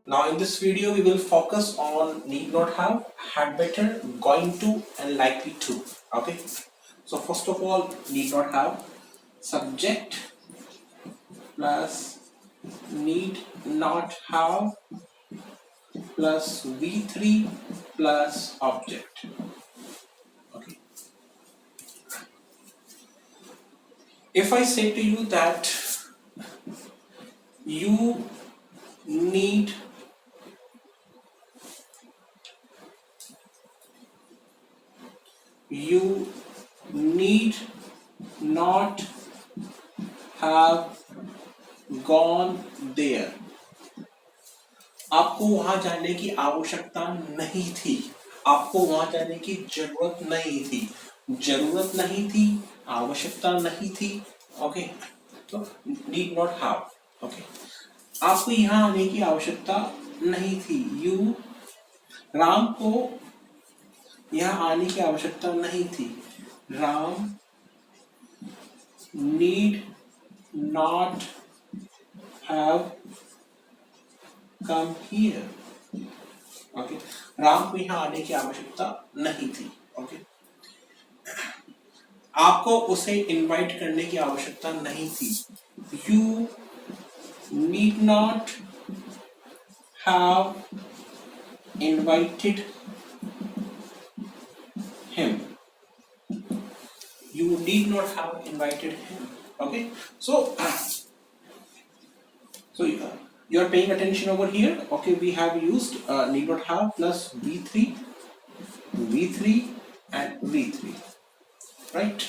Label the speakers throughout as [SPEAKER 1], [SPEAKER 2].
[SPEAKER 1] Now in this video we will focus on need not have, had better, going to and likely to. Okay. So first of all, need not have, subject plus need not have plus V3 plus object. Okay. If I say to you that you need not have gone there, आपको वहां जाने की आवश्यकता नहीं थी, आपको वहां जाने की जरूरत नहीं थी, जरूरत नहीं थी, आवश्यकता नहीं थी. ओके, तो नीड नॉट हैव. ओके, आपको यहाँ आने की आवश्यकता नहीं थी. यू, राम को यहाँ आने की आवश्यकता नहीं थी. Ram need not have come here. Okay, Ram को यहाँ आने की आवश्यकता नहीं थी. ओके, आपको उसे इनवाइट करने की आवश्यकता नहीं थी. You need not have invited him. You need not have invited him. Okay, so you are paying attention over here. Okay, we have used need not have plus V3 and V3, right?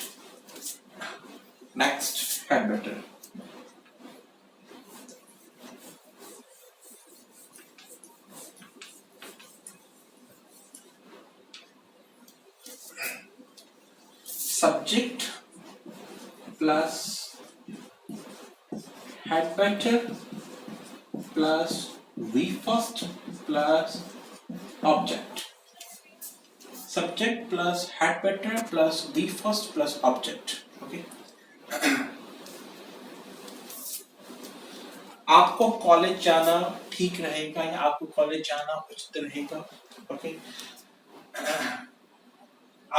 [SPEAKER 1] Next, had better. Subject plus had better plus V first plus object. Subject plus had better plus V first plus object. Okay. आपको college जाना ठीक रहेगा या आपको college जाना उचित रहेगा. Okay,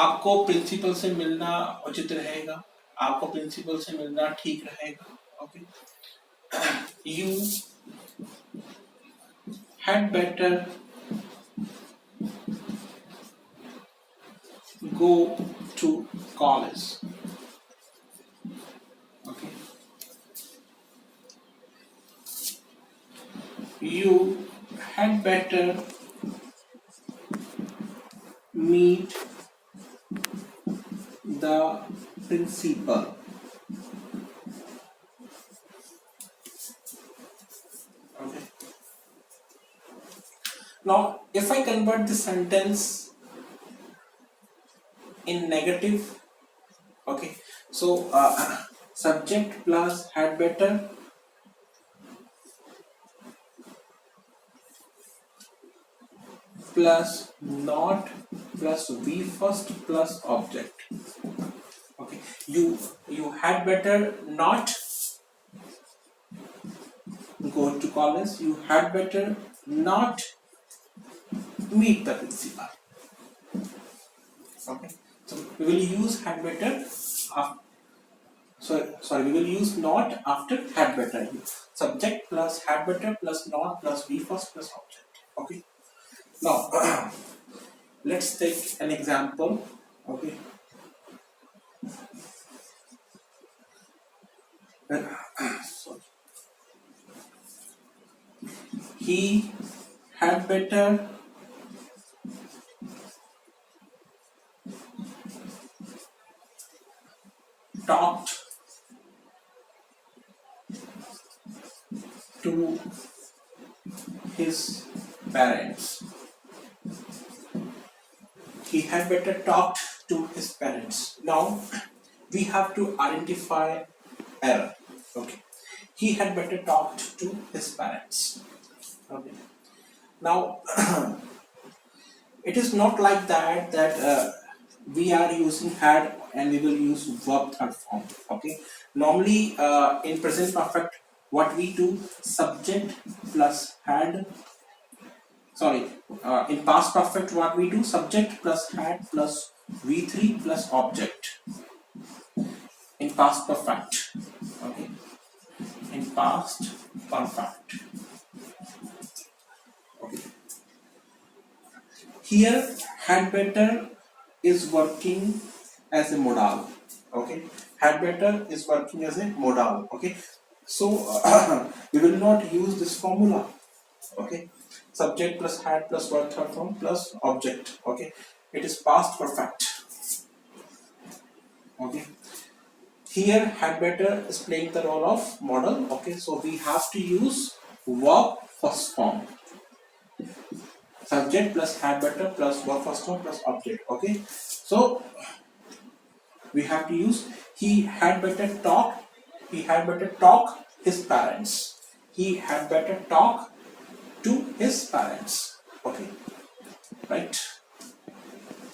[SPEAKER 1] आपको प्रिंसिपल से मिलना उचित रहेगा, आपको प्रिंसिपल से मिलना ठीक रहेगा. Okay, you had better go to college. Okay, you had better meet the principal. Okay, now if I convert the sentence in negative, okay, so subject plus had better plus not plus V first plus object. Okay, you had better not go to college, you had better not meet the principal. Okay, so we will use had better we will use not after had better. Subject plus had better plus not plus V first plus object. Okay, now let's take an example. Okay, he had better talked to his parents. He had better talked to his parents. Now we have to identify error. Okay, he had better talked to his parents. Okay, now it is not like that we are using had and we will use verb third form. Okay, normally in present perfect what we do, subject plus had sorry, in past perfect what we do, subject plus had plus v3 plus object in past perfect. Okay, in past perfect. Okay, here had better is working as a modal. Okay, had better is working as a modal. Okay, so we will not use this formula. Okay, subject plus had plus verb third form plus object. Okay, it is past perfect. Okay, here had better is playing the role of modal. Okay, so we have to use verb first form, subject plus had better plus verb first form plus object. Okay, so we have to use he had better talk, he had better talk his parents, he had better talk to his parents. Okay, right,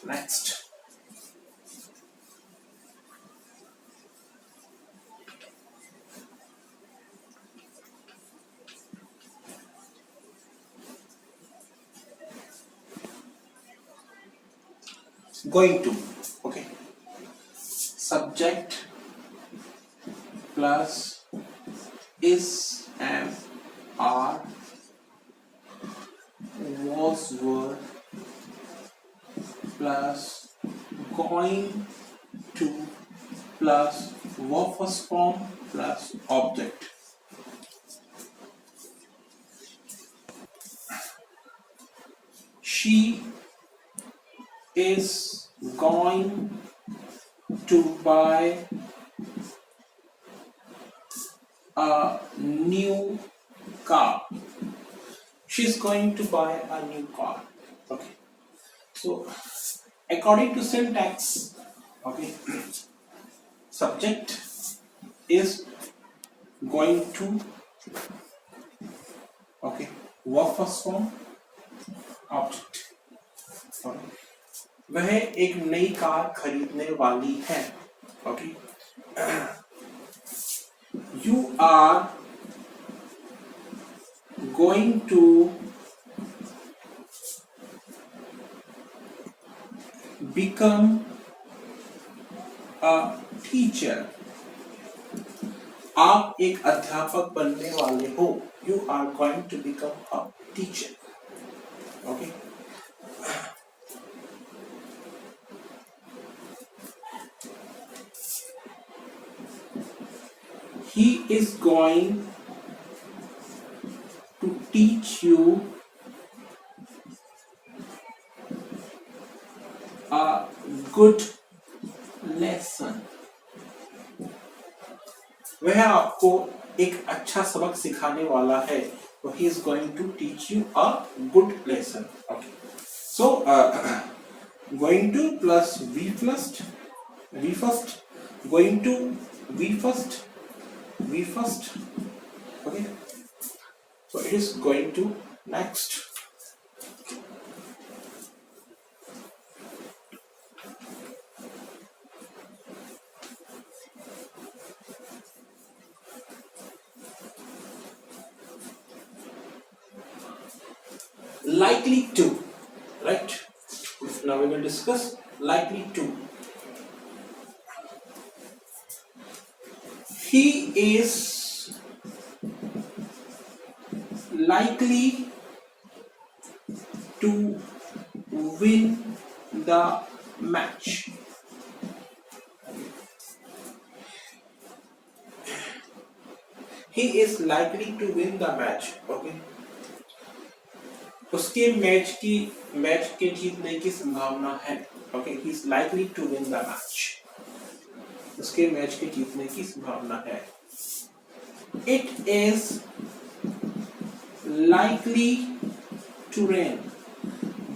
[SPEAKER 1] next. Going to. Okay, subject plus is, am, are, was, were plus going to plus verb first form plus object. She is going to buy a new car. She's going to buy a new car. Okay, so according to syntax, okay, subject is going to, okay, verb first form object. Okay. वह एक नई car खरीदने वाली है. Okay, you are going to become a teacher. आप एक अध्यापक बनने वाले हो. You are going to become a teacher. Okay. He is going to teach you a good lesson. वह आपको एक अच्छा सबक सिखाने वाला है. So he is going to teach you a good lesson. Okay. So going to plus v first, going to v first. Okay. So it is going to. Next. Likely to, right? Now we will discuss likely to. He is likely to win the match. He is likely to win the match. Okay. उसके match के जीतने की संभावना है. Okay, he is likely to win the match. उसके match के जीतने की संभावना है. It is likely to rain.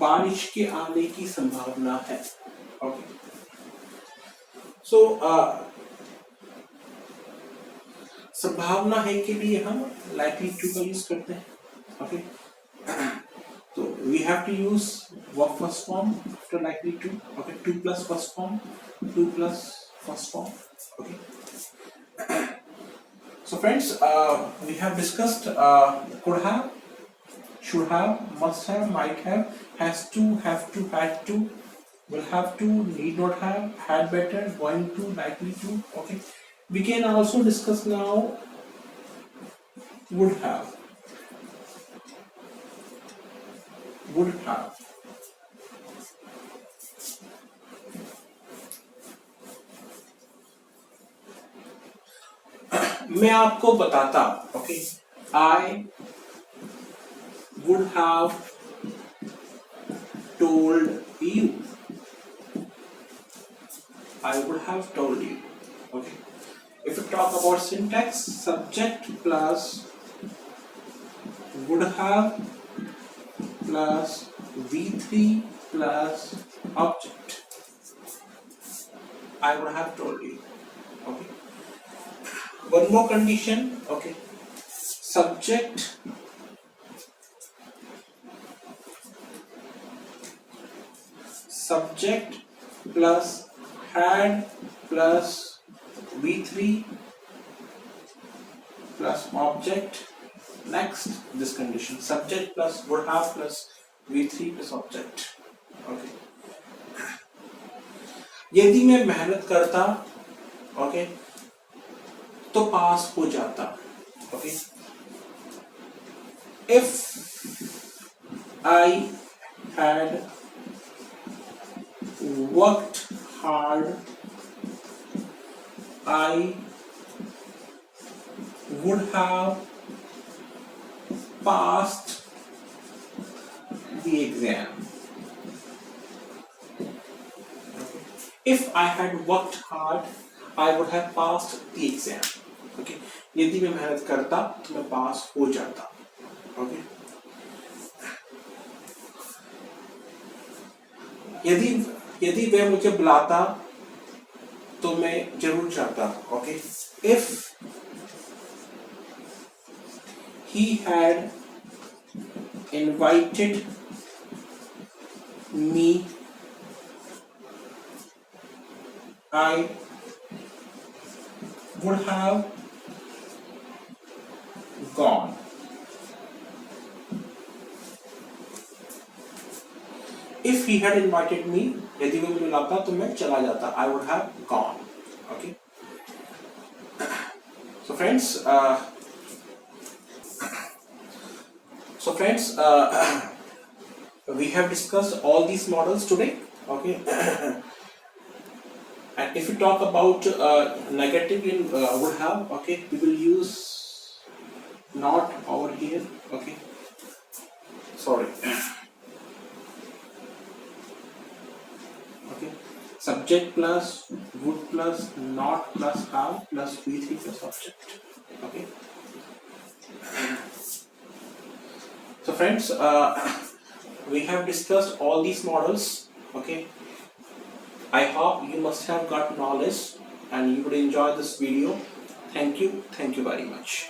[SPEAKER 1] बारिश के आने की संभावना है. ओके, सो संभावना है के लिए हम लाइकली टू का यूज करते हैं. Okay, so we have to use verb first form after likely to. Okay, 2 plus first form, 2 plus first form. Okay. So friends, we have discussed could have, should have, must have, might have, has to, have to, had to, will have to, need not have, had better, going to, likely to. Okay, we can also discuss now would have. Would have. मैं आपको बताता, okay, I would have told you. I would have told you. Okay. If we talk about syntax, subject plus would have plus V3 plus object. I would have told you. Okay. One more condition. Okay. Subject plus had plus V3 plus object. Next, this condition, subject plus would have plus V3 plus object. Okay. यदि मैं मेहनत करता, okay, तो पास हो जाता. Okay. If I had worked hard, I would have passed the exam. Okay. If I had worked hard, I would have passed the exam. Okay. यदि मैं मेहनत करता तो मैं पास हो जाता. Okay. यदि वह मुझे बुलाता तो मैं जरूर जाता. Okay. If he had invited me, I would have gone. If he had invited me, यदि वो मुझे बुलाता तो मैं चला जाता. I would have gone. Okay. So friends, we have discussed all these models today. Okay. And if we talk about negative in would have, okay, we will use not over here. Okay. Sorry. Okay. Subject plus would plus not plus have plus V3 plus object. Okay. So friends, we have discussed all these models. Okay. I hope you must have got knowledge and you would enjoy this video. Thank you very much.